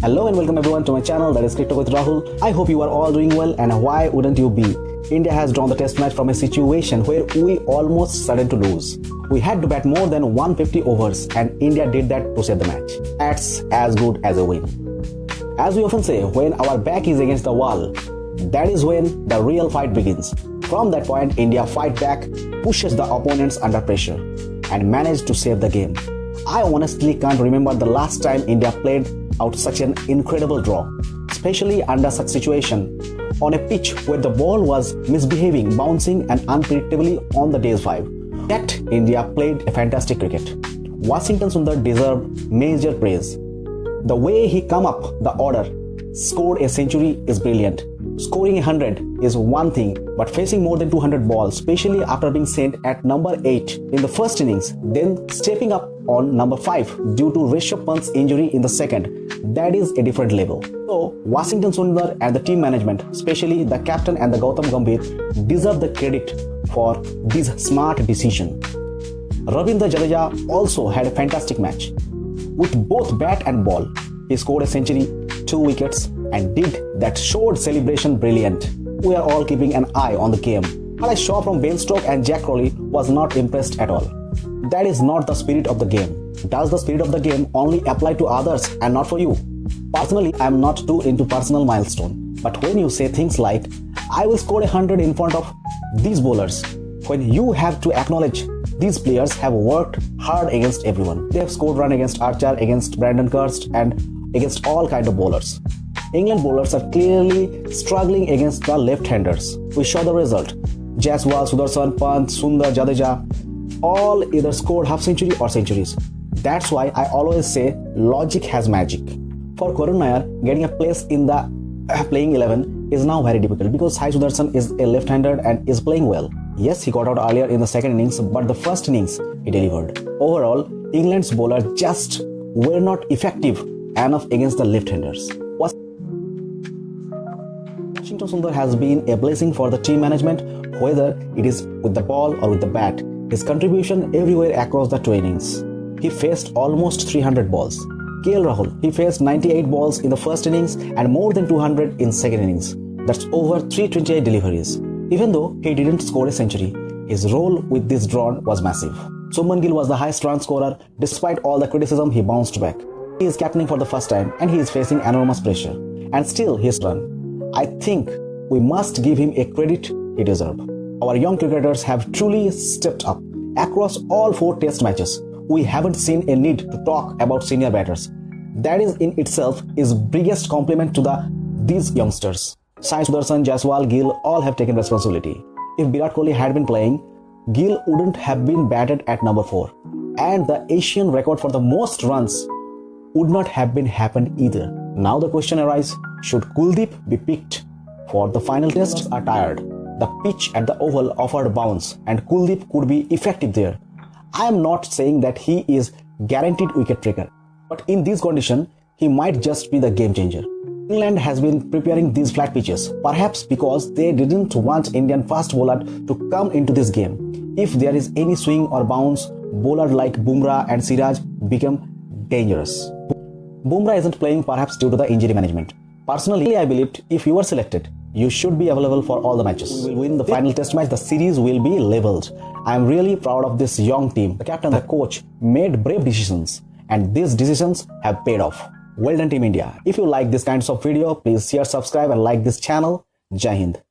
Hello and welcome everyone to my channel, that is Cricket with Rahul. I hope you are all doing well, and why wouldn't you be? India has drawn the test match from a situation where we almost started to lose. We had to bat more than 150 overs and India did that to save the match. That's as good as a win. As we often say, when our back is against the wall, that is when the real fight begins. From that point, India fight back, pushes the opponents under pressure and managed to save the game. I honestly can't remember the last time India played out such an incredible draw, especially under such situation on a pitch where the ball was misbehaving, bouncing and unpredictably on the day's 5. Yet India played a fantastic cricket. Washington Sundar deserved major praise. The way he come up the order, scored a century is brilliant. Scoring 100 is one thing, but facing more than 200 balls, especially after being sent at number 8 in the first innings, then stepping up on number 5 due to Rishabh Pant's injury in the second, that is a different level. So, Washington Sundar and the team management, especially the captain and the Gautam Gambhir, deserve the credit for this smart decision. Ravindra Jadeja also had a fantastic match. With both bat and ball, he scored a century, 2 wickets, and did that showed celebration brilliant. We are all keeping an eye on the game. What I saw from Ben Stokes and Jack Crowley was not impressed at all. That is not the spirit of the game. Does the spirit of the game only apply to others and not for you? Personally, I am not too into personal milestone. But when you say things like, I will score 100 in front of these bowlers, when you have to acknowledge these players have worked hard against everyone. They have scored run against Archer, against Brandon Kirst and against all kind of bowlers. England bowlers are clearly struggling against the left-handers. We saw the result. Jaiswal, Sudarshan, Pant, Sundar, Jadeja all either scored half century or centuries. That's why I always say logic has magic. For Karun Nair, getting a place in the playing 11 is now very difficult because Sai Sudarshan is a left-hander and is playing well. Yes, he got out earlier in the second innings, but the first innings he delivered. Overall, England's bowlers just were not effective enough against the left-handers. Washington Sundar has been a blessing for the team management, whether it is with the ball or with the bat. His contribution everywhere across the 2 innings. He faced almost 300 balls. KL Rahul, he faced 98 balls in the first innings and more than 200 in second innings. That's over 328 deliveries. Even though he didn't score a century, his role with this draw was massive. Shubman Gill was the highest run scorer. Despite all the criticism, he bounced back. He is captaining for the first time and he is facing enormous pressure. And still he is run. I think we must give him a credit he deserves. Our young cricketers have truly stepped up. Across all 4 test matches, we haven't seen a need to talk about senior batters. That is in itself his biggest compliment to these youngsters. Sai Sudarshan, Jaiswal, Gill all have taken responsibility. If Virat Kohli had been playing, Gill wouldn't have been batted at number 4. And the Asian record for the most runs would not have been happened either. Now the question arises, should Kuldeep be picked for the final test? Are tired. The pitch at the Oval offered bounce and Kuldeep could be effective there. I am not saying that he is guaranteed wicket taker, but in this condition, he might just be the game changer. England has been preparing these flat pitches, perhaps because they didn't want Indian fast bowler to come into this game. If there is any swing or bounce, bowlers like Bumrah and Siraj become dangerous. Bumrah isn't playing perhaps due to the injury management. Personally, I believed if you were selected, you should be available for all the matches. We will win the final test match, the series will be leveled. I am really proud of this young team. The captain and the coach made brave decisions and these decisions have paid off. Well done Team India. If you like this kinds of video, please share, subscribe and like this channel. Jai Hind.